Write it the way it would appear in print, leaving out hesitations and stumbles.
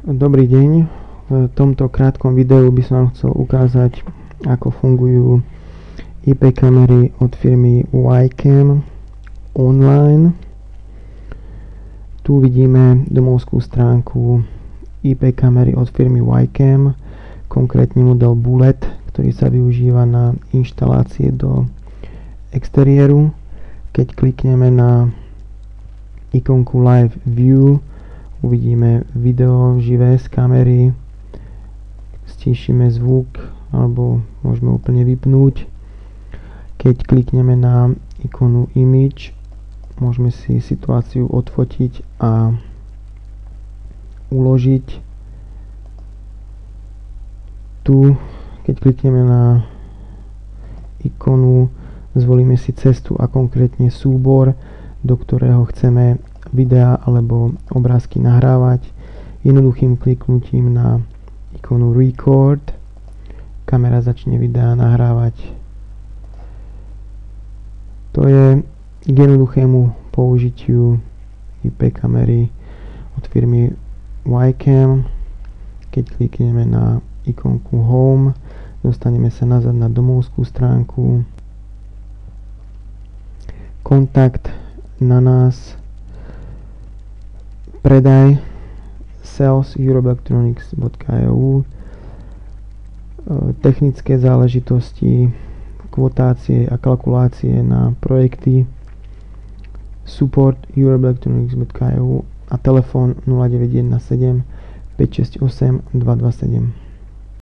Dobrý deň, v tomto krátkom videu by som vám chcel ukázať, ako fungujú IP kamery od firmy Ycam online. Tu vidíme domovskú stránku IP kamery od firmy Ycam, konkrétne model Bullet, ktorý sa využíva na inštalácie do exteriéru. Keď klikneme na ikonku Live View, uvidíme video živé z kamery, stíšime zvuk alebo môžeme úplne vypnúť. Keď klikneme na ikonu Image, môžeme si situáciu odfotiť a uložiť. Tu, keď klikneme na ikonu, zvolíme si cestu a konkrétne súbor, do ktorého chceme videá alebo obrázky nahrávať. Jednoduchým kliknutím na ikonu Record kamera začne videá nahrávať. To je k jednoduchému použitiu IP kamery od firmy Ycam. Keď klikneme na ikonku Home, dostaneme sa nazad na domovskú stránku. Kontakt na nás, predaj, sales@eurobelectronics.eu, technické záležitosti, kvotácie a kalkulácie na projekty, support eurobelectronics.eu a telefón 0917 568 227.